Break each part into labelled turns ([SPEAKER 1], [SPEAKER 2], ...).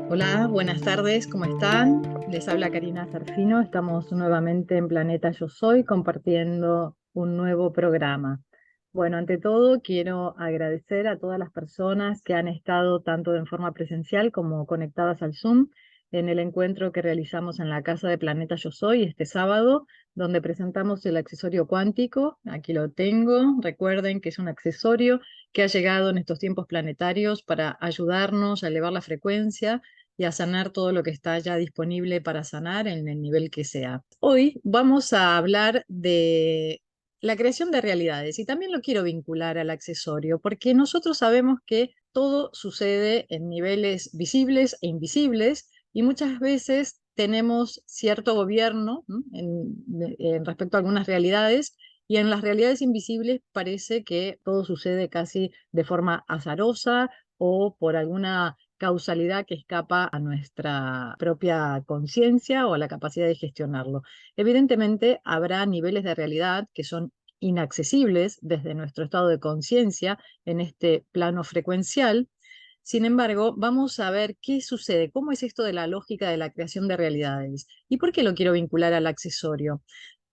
[SPEAKER 1] Hola, buenas tardes, ¿cómo están? Les habla Karina Zarfino, estamos nuevamente en Planeta Yo Soy compartiendo un nuevo programa. Bueno, ante todo quiero agradecer a todas las personas que han estado tanto en forma presencial como conectadas al Zoom en el encuentro que realizamos en la casa de Planeta Yo Soy este sábado, donde presentamos el accesorio cuántico. Aquí lo tengo, recuerden que es un accesorio que ha llegado en estos tiempos planetarios para ayudarnos a elevar la frecuencia y a sanar todo lo que está ya disponible para sanar en el nivel que sea. Hoy vamos a hablar de la creación de realidades y también lo quiero vincular al accesorio porque nosotros sabemos que todo sucede en niveles visibles e invisibles y muchas veces tenemos cierto gobierno, ¿no? en respecto a algunas realidades, y en las realidades invisibles parece que todo sucede casi de forma azarosa o por alguna causalidad que escapa a nuestra propia conciencia o a la capacidad de gestionarlo. Evidentemente, habrá niveles de realidad que son inaccesibles desde nuestro estado de conciencia en este plano frecuencial. Sin embargo, vamos a ver qué sucede, cómo es esto de la lógica de la creación de realidades y por qué lo quiero vincular al accesorio.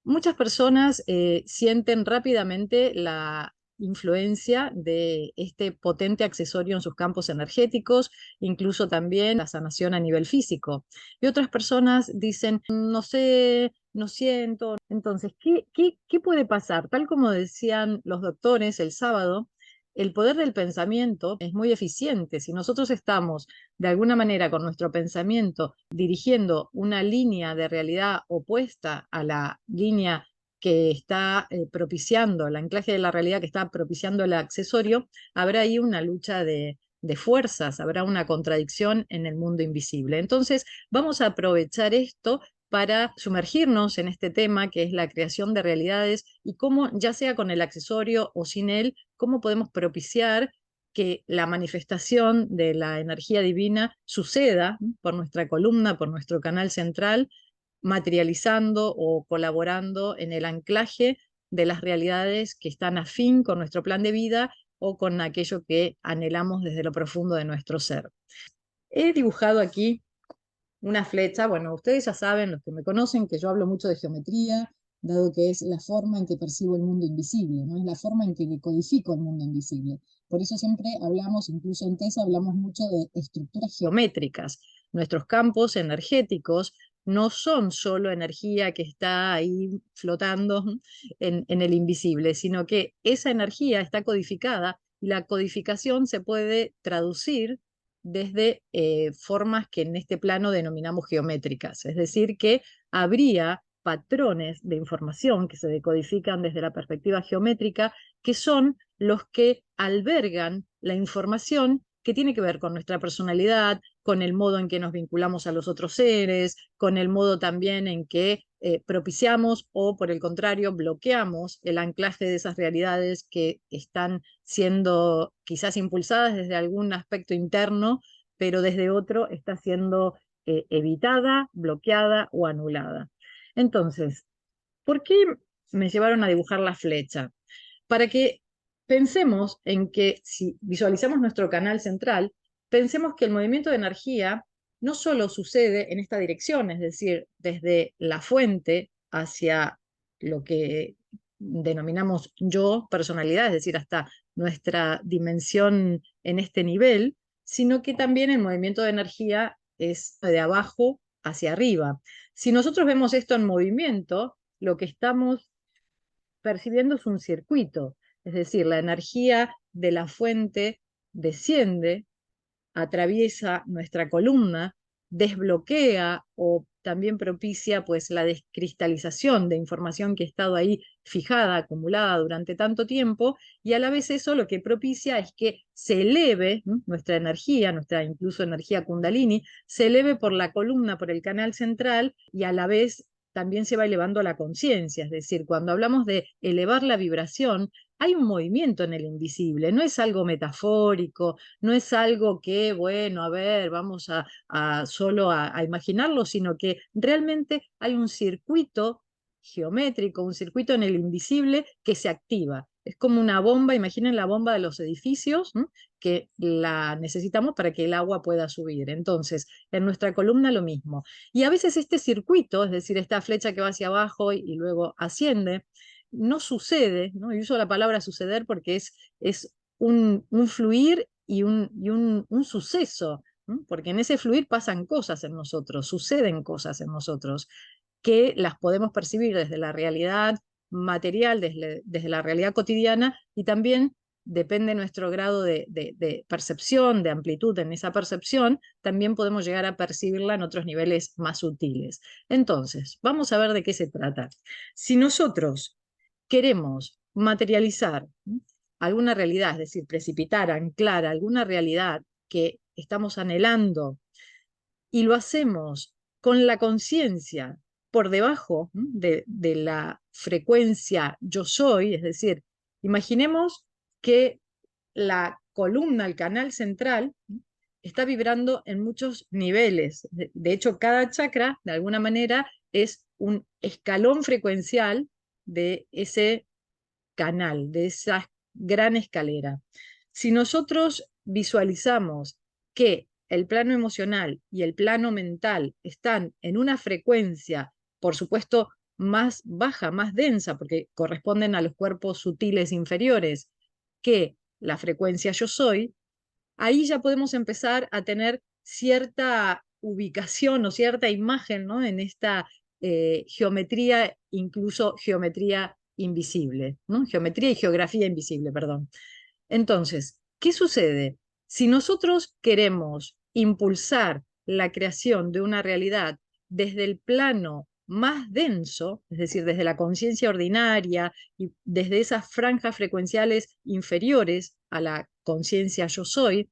[SPEAKER 1] Muchas personas sienten rápidamente la influencia de este potente accesorio en sus campos energéticos, incluso también la sanación a nivel físico. Y otras personas dicen, no sé, no siento. Entonces, ¿qué puede pasar? Tal como decían los doctores el sábado, el poder del pensamiento es muy eficiente. Si nosotros estamos de alguna manera con nuestro pensamiento dirigiendo una línea de realidad opuesta a la línea que está propiciando, el anclaje de la realidad que está propiciando el accesorio, habrá ahí una lucha de fuerzas, habrá una contradicción en el mundo invisible. Entonces, vamos a aprovechar esto para sumergirnos en este tema que es la creación de realidades y cómo, ya sea con el accesorio o sin él, cómo podemos propiciar que la manifestación de la energía divina suceda por nuestra columna, por nuestro canal central, materializando o colaborando en el anclaje de las realidades que están afín con nuestro plan de vida o con aquello que anhelamos desde lo profundo de nuestro ser. He dibujado aquí una flecha. Bueno, ustedes ya saben, los que me conocen, que yo hablo mucho de geometría, dado que es la forma en que percibo el mundo invisible, ¿no? Es la forma en que codifico el mundo invisible. Por eso siempre hablamos, incluso en TESA, hablamos mucho de estructuras geométricas. Nuestros campos energéticos no son solo energía que está ahí flotando en el invisible, sino que esa energía está codificada y la codificación se puede traducir desde formas que en este plano denominamos geométricas, es decir, que habría patrones de información que se decodifican desde la perspectiva geométrica, que son los que albergan la información que tiene que ver con nuestra personalidad, con el modo en que nos vinculamos a los otros seres, con el modo también en que propiciamos o, por el contrario, bloqueamos el anclaje de esas realidades que están siendo quizás impulsadas desde algún aspecto interno, pero desde otro está siendo evitada, bloqueada o anulada. Entonces, ¿por qué me llevaron a dibujar la flecha? Para que pensemos en que si visualizamos nuestro canal central, pensemos que el movimiento de energía no solo sucede en esta dirección, es decir, desde la fuente hacia lo que denominamos yo, personalidad, es decir, hasta nuestra dimensión en este nivel, sino que también el movimiento de energía es de abajo hacia arriba. Si nosotros vemos esto en movimiento, lo que estamos percibiendo es un circuito, es decir, la energía de la fuente desciende, atraviesa nuestra columna, desbloquea o también propicia pues la descristalización de información que ha estado ahí fijada, acumulada durante tanto tiempo, y a la vez eso lo que propicia es que se eleve, ¿no?, nuestra energía, nuestra incluso energía kundalini, se eleve por la columna, por el canal central, y a la vez también se va elevando la conciencia. Es decir, cuando hablamos de elevar la vibración, hay un movimiento en el invisible, no es algo metafórico, no es algo que, bueno, a ver, vamos a solo a imaginarlo, sino que realmente hay un circuito geométrico, un circuito en el invisible que se activa. es como una bomba, imaginen la bomba de los edificios, ¿no? Que la necesitamos para que el agua pueda subir. Entonces, en nuestra columna lo mismo. Y a veces este circuito, es decir, esta flecha que va hacia abajo y luego asciende, no sucede, ¿no? Y uso la palabra suceder porque es un fluir y un suceso, ¿no? Porque en ese fluir pasan cosas en nosotros, suceden cosas en nosotros que las podemos percibir desde la realidad material, desde la realidad cotidiana, y también depende nuestro grado de percepción, de amplitud en esa percepción, también podemos llegar a percibirla en otros niveles más sutiles. Entonces, vamos a ver de qué se trata. Si nosotros queremos materializar alguna realidad, es decir, precipitar, anclar alguna realidad que estamos anhelando y lo hacemos con la conciencia por debajo de la frecuencia yo soy, es decir, imaginemos que la columna, el canal central, está vibrando en muchos niveles. De hecho, cada chakra, de alguna manera, es un escalón frecuencial de ese canal, de esa gran escalera. Si nosotros visualizamos que el plano emocional y el plano mental están en una frecuencia, por supuesto, más baja, más densa, porque corresponden a los cuerpos sutiles inferiores, que la frecuencia yo soy, ahí ya podemos empezar a tener cierta ubicación o cierta imagen, ¿no? En esta geometría, incluso geometría invisible, ¿no? Geometría y geografía invisible, perdón. Entonces, ¿qué sucede? Si nosotros queremos impulsar la creación de una realidad desde el plano más denso, es decir, desde la conciencia ordinaria y desde esas franjas frecuenciales inferiores a la conciencia yo soy,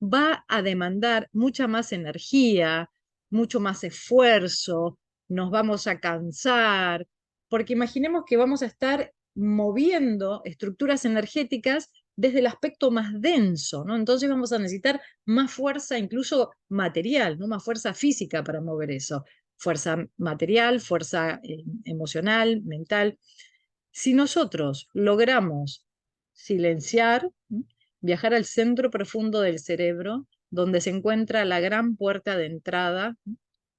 [SPEAKER 1] va a demandar mucha más energía, mucho más esfuerzo, nos vamos a cansar, porque imaginemos que vamos a estar moviendo estructuras energéticas desde el aspecto más denso, ¿no? Entonces vamos a necesitar más fuerza, incluso material, ¿no? Más fuerza física para mover eso. Fuerza material, fuerza emocional, mental. Si nosotros logramos silenciar, viajar al centro profundo del cerebro, donde se encuentra la gran puerta de entrada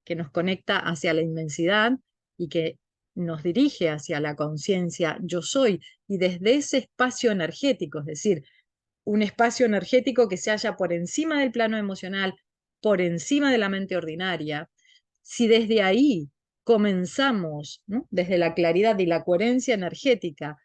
[SPEAKER 1] que nos conecta hacia la inmensidad y que nos dirige hacia la conciencia yo soy, y desde ese espacio energético, es decir, un espacio energético que se halla por encima del plano emocional, por encima de la mente ordinaria, si desde ahí comenzamos, ¿no? Desde la claridad y la coherencia energética,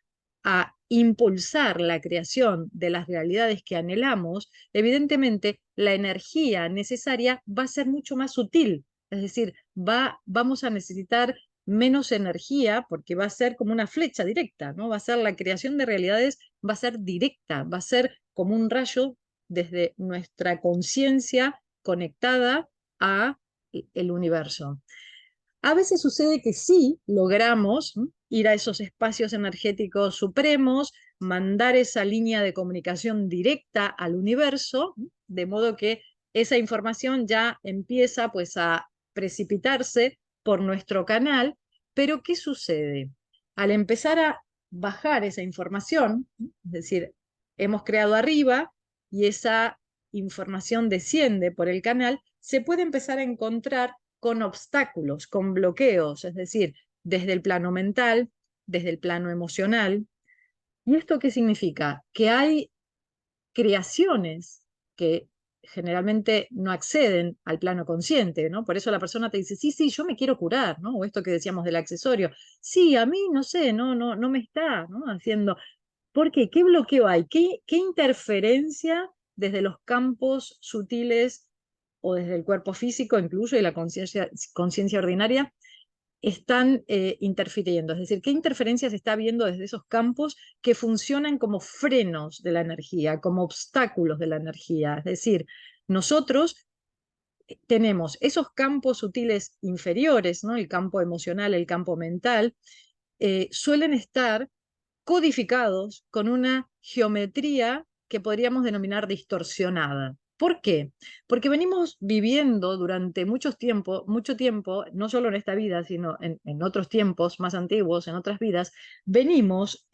[SPEAKER 1] a impulsar la creación de las realidades que anhelamos, evidentemente la energía necesaria va a ser mucho más sutil, es decir, vamos a necesitar menos energía porque va a ser como una flecha directa, ¿no? Va a ser la creación de realidades, va a ser directa, va a ser como un rayo desde nuestra conciencia conectada a el universo. A veces sucede que sí logramos ir a esos espacios energéticos supremos, mandar esa línea de comunicación directa al universo, de modo que esa información ya empieza pues a precipitarse por nuestro canal, pero ¿qué sucede? Al empezar a bajar esa información, es decir, hemos creado arriba y esa información desciende por el canal, se puede empezar a encontrar con obstáculos, con bloqueos, es decir, desde el plano mental, desde el plano emocional. ¿Y esto qué significa? Que hay creaciones que generalmente no acceden al plano consciente, ¿no? Por eso la persona te dice, sí, sí, yo me quiero curar, ¿no? O esto que decíamos del accesorio, sí, a mí, no sé, no me está, ¿no? Haciendo, ¿por qué? ¿Qué bloqueo hay? ¿Qué interferencia desde los campos sutiles o desde el cuerpo físico, incluso, y la conciencia ordinaria, están interfiriendo? Es decir, ¿qué interferencias está habiendo desde esos campos que funcionan como frenos de la energía, como obstáculos de la energía? Es decir, nosotros tenemos esos campos sutiles inferiores, ¿no? El campo emocional, el campo mental, suelen estar codificados con una geometría que podríamos denominar distorsionada. ¿Por qué? Porque venimos viviendo durante mucho tiempo, no solo en esta vida, sino en otros tiempos más antiguos, en otras vidas, venimos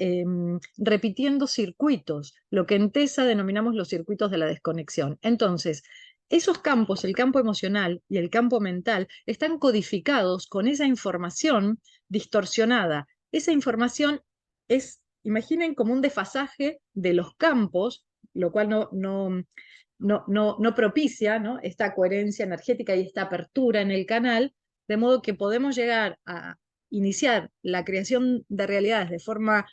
[SPEAKER 1] repitiendo circuitos, lo que en TESA denominamos los circuitos de la desconexión. Entonces, esos campos, el campo emocional y el campo mental, están codificados con esa información distorsionada. Esa información es, imaginen, como un desfasaje de los campos, lo cual no propicia, ¿no?, esta coherencia energética y esta apertura en el canal, de modo que podemos llegar a iniciar la creación de realidades de forma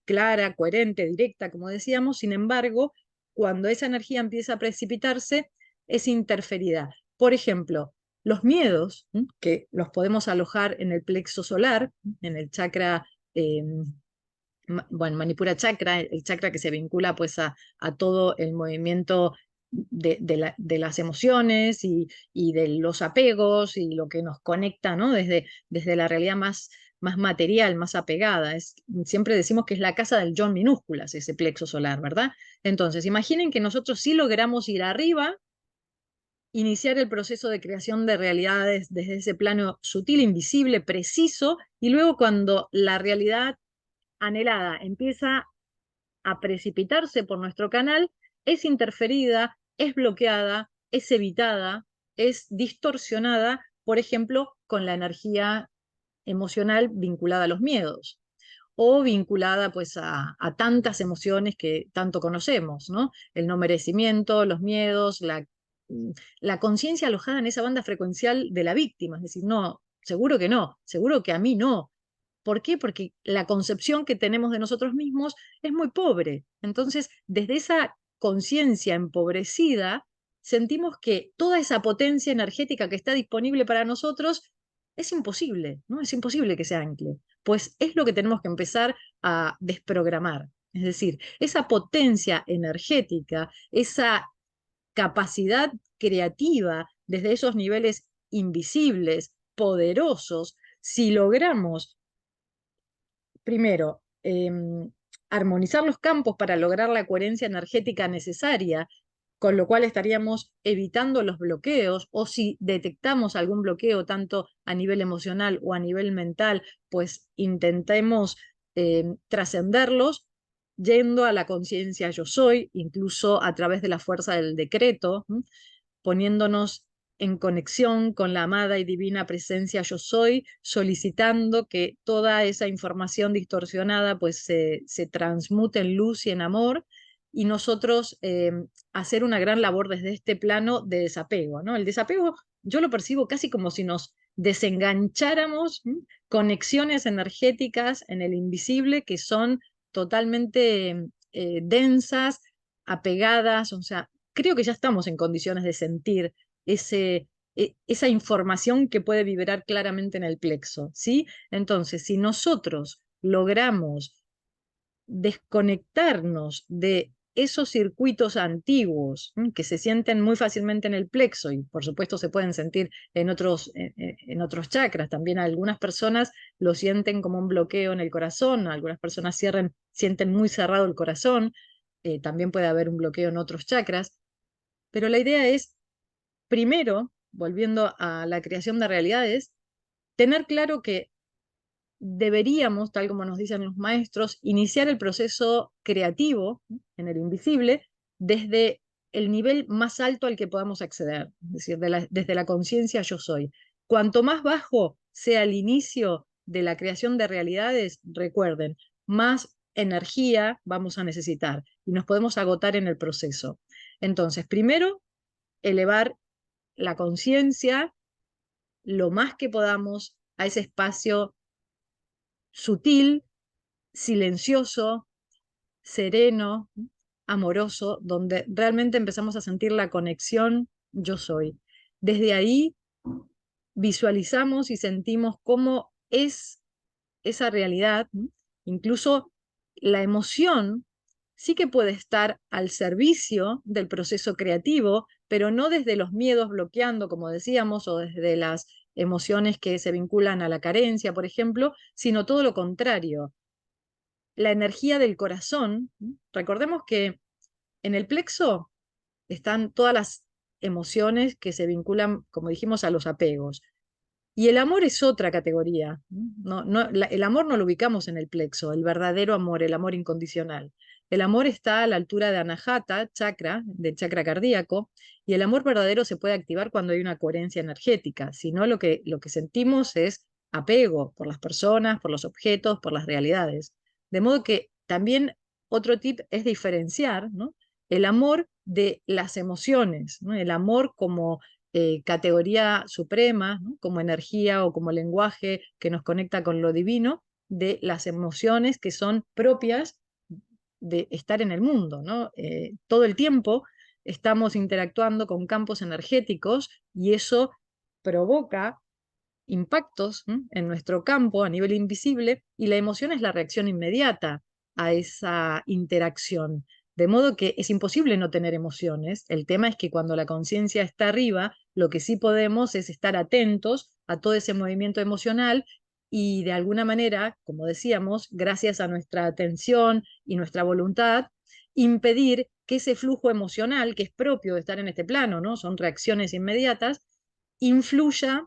[SPEAKER 1] clara, coherente, directa, como decíamos. Sin embargo, cuando esa energía empieza a precipitarse, es interferida. Por ejemplo, los miedos, que los podemos alojar en el plexo solar, en el chakra, bueno, Manipura Chakra, el chakra que se vincula pues a todo el movimiento de las emociones y de los apegos y lo que nos conecta, ¿no?, desde la realidad más material, más apegada. Siempre decimos que es la casa del John minúsculas, ese plexo solar, ¿verdad? Entonces, imaginen que nosotros sí logramos ir arriba, iniciar el proceso de creación de realidades desde ese plano sutil, invisible, preciso, y luego cuando la realidad anhelada empieza a precipitarse por nuestro canal, es interferida, es bloqueada, es evitada, es distorsionada, por ejemplo, con la energía emocional vinculada a los miedos o vinculada pues a tantas emociones que tanto conocemos, ¿no? El no merecimiento, los miedos, la conciencia alojada en esa banda frecuencial de la víctima, es decir, no, seguro que no, seguro que a mí no. ¿Por qué? Porque la concepción que tenemos de nosotros mismos es muy pobre. Entonces, desde esa conciencia empobrecida, sentimos que toda esa potencia energética que está disponible para nosotros es imposible, ¿no? Es imposible que se ancle. Pues es lo que tenemos que empezar a desprogramar. Es decir, esa potencia energética, esa capacidad creativa desde esos niveles invisibles, poderosos, si logramos primero, armonizar los campos para lograr la coherencia energética necesaria, con lo cual estaríamos evitando los bloqueos, o si detectamos algún bloqueo tanto a nivel emocional o a nivel mental, pues intentemos trascenderlos yendo a la conciencia yo soy, incluso a través de la fuerza del decreto, poniéndonos en conexión con la amada y divina presencia yo soy, solicitando que toda esa información distorsionada pues se transmute en luz y en amor, y nosotros hacer una gran labor desde este plano de desapego, ¿no? El desapego yo lo percibo casi como si nos desengancháramos conexiones energéticas en el invisible que son totalmente densas, apegadas, o sea, creo que ya estamos en condiciones de sentir esa información que puede vibrar claramente en el plexo, ¿sí? Entonces, si nosotros logramos desconectarnos de esos circuitos antiguos que se sienten muy fácilmente en el plexo y por supuesto se pueden sentir en otros chakras. También algunas personas lo sienten como un bloqueo en el corazón, algunas personas sienten muy cerrado el corazón, también puede haber un bloqueo en otros chakras, pero la idea es, primero, volviendo a la creación de realidades, tener claro que deberíamos, tal como nos dicen los maestros, iniciar el proceso creativo en el invisible desde el nivel más alto al que podamos acceder, es decir, desde la conciencia yo soy. Cuanto más bajo sea el inicio de la creación de realidades, recuerden, más energía vamos a necesitar y nos podemos agotar en el proceso. Entonces, primero, elevar la conciencia lo más que podamos a ese espacio sutil, silencioso, sereno, amoroso, donde realmente empezamos a sentir la conexión yo soy. Desde ahí visualizamos y sentimos cómo es esa realidad, incluso la emoción sí que puede estar al servicio del proceso creativo, pero no desde los miedos bloqueando, como decíamos, o desde las emociones que se vinculan a la carencia, por ejemplo, sino todo lo contrario. La energía del corazón, recordemos que en el plexo están todas las emociones que se vinculan, como dijimos, a los apegos. Y el amor es otra categoría. El amor no lo ubicamos en el plexo, el verdadero amor, el amor incondicional. El amor está a la altura de Anahata, chakra, del chakra cardíaco, y el amor verdadero se puede activar cuando hay una coherencia energética. Si no, lo que sentimos es apego por las personas, por los objetos, por las realidades. De modo que también otro tip es diferenciar, ¿no?, el amor de las emociones, ¿no? El amor como categoría suprema, ¿no?, como energía o como lenguaje que nos conecta con lo divino, de las emociones que son propias de estar en el mundo, ¿no? Todo el tiempo estamos interactuando con campos energéticos y eso provoca impactos, ¿m?, en nuestro campo a nivel invisible, y la emoción es la reacción inmediata a esa interacción. De modo que es imposible no tener emociones. El tema es que cuando la conciencia está arriba, lo que sí podemos es estar atentos a todo ese movimiento emocional y de alguna manera, como decíamos, gracias a nuestra atención y nuestra voluntad, impedir que ese flujo emocional, que es propio de estar en este plano, ¿no?, son reacciones inmediatas, influya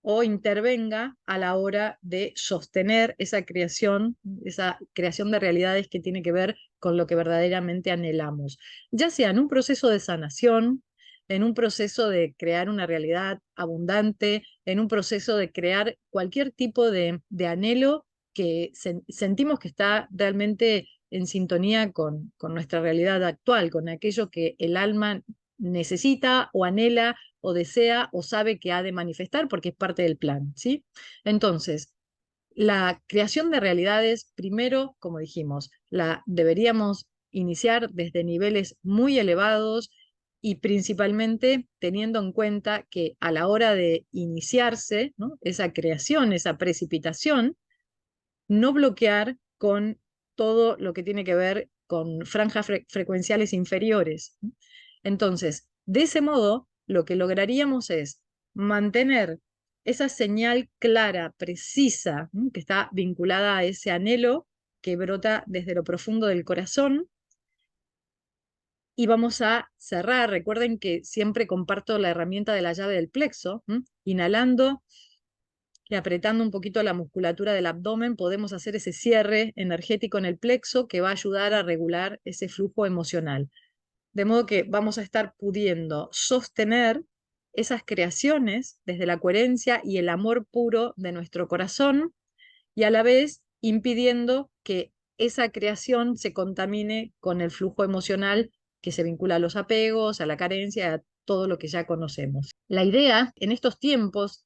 [SPEAKER 1] o intervenga a la hora de sostener esa creación de realidades que tiene que ver con lo que verdaderamente anhelamos, ya sea en un proceso de sanación, en un proceso de crear una realidad abundante, en un proceso de crear cualquier tipo de anhelo que sentimos que está realmente en sintonía con nuestra realidad actual, con aquello que el alma necesita o anhela o desea o sabe que ha de manifestar porque es parte del plan, ¿sí? Entonces, la creación de realidades, primero, como dijimos, la deberíamos iniciar desde niveles muy elevados y principalmente teniendo en cuenta que a la hora de iniciarse, ¿no?, esa creación, esa precipitación, no bloquear con todo lo que tiene que ver con franjas frecuenciales inferiores. Entonces, de ese modo, lo que lograríamos es mantener esa señal clara, precisa, que está vinculada a ese anhelo que brota desde lo profundo del corazón. Y vamos a cerrar. Recuerden que siempre comparto la herramienta de la llave del plexo. Inhalando y apretando un poquito la musculatura del abdomen, podemos hacer ese cierre energético en el plexo que va a ayudar a regular ese flujo emocional. De modo que vamos a estar pudiendo sostener esas creaciones desde la coherencia y el amor puro de nuestro corazón, y a la vez impidiendo que esa creación se contamine con el flujo emocional que se vincula a los apegos, a la carencia, a todo lo que ya conocemos. La idea en estos tiempos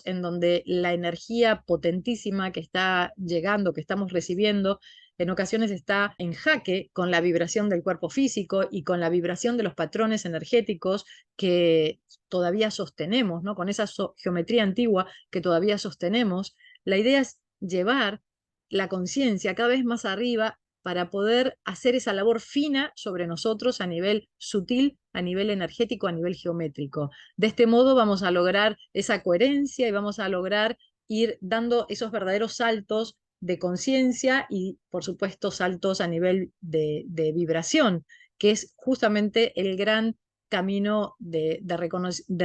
[SPEAKER 1] en donde la energía potentísima que está llegando, que estamos recibiendo, en ocasiones está en jaque con la vibración del cuerpo físico y con la vibración de los patrones energéticos que todavía sostenemos, ¿no?, con esa geometría antigua que todavía sostenemos. La idea es llevar la conciencia cada vez más arriba para poder hacer esa labor fina sobre nosotros a nivel sutil, a nivel energético, a nivel geométrico. De este modo vamos a lograr esa coherencia y vamos a lograr ir dando esos verdaderos saltos de conciencia y, por supuesto, saltos a nivel de vibración, que es justamente el gran camino de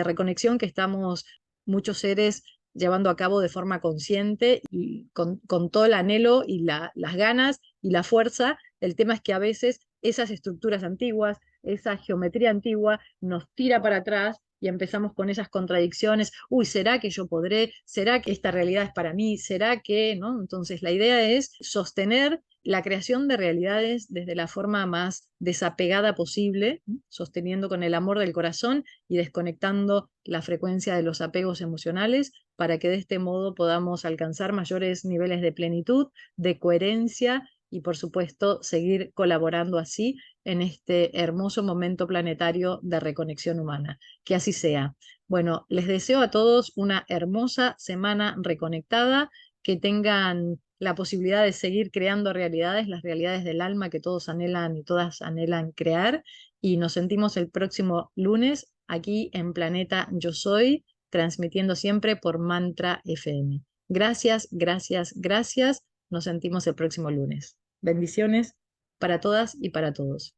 [SPEAKER 1] reconexión que estamos muchos seres llevando a cabo de forma consciente y con todo el anhelo y las ganas y la fuerza. El tema es que a veces esas estructuras antiguas, esa geometría antigua nos tira para atrás y empezamos con esas contradicciones. Uy, ¿será que yo podré? ¿Será que esta realidad es para mí? ¿Será que, no? Entonces la idea es sostener la creación de realidades desde la forma más desapegada posible, sosteniendo con el amor del corazón y desconectando la frecuencia de los apegos emocionales, para que de este modo podamos alcanzar mayores niveles de plenitud, de coherencia y, por supuesto, seguir colaborando así en este hermoso momento planetario de reconexión humana. Que así sea. Bueno, les deseo a todos una hermosa semana reconectada, que tengan la posibilidad de seguir creando realidades, las realidades del alma que todos anhelan y todas anhelan crear, y nos sentimos el próximo lunes aquí en Planeta Yo Soy, transmitiendo siempre por Mantra FM. Gracias, gracias, gracias. Nos sentimos el próximo lunes. Bendiciones para todas y para todos.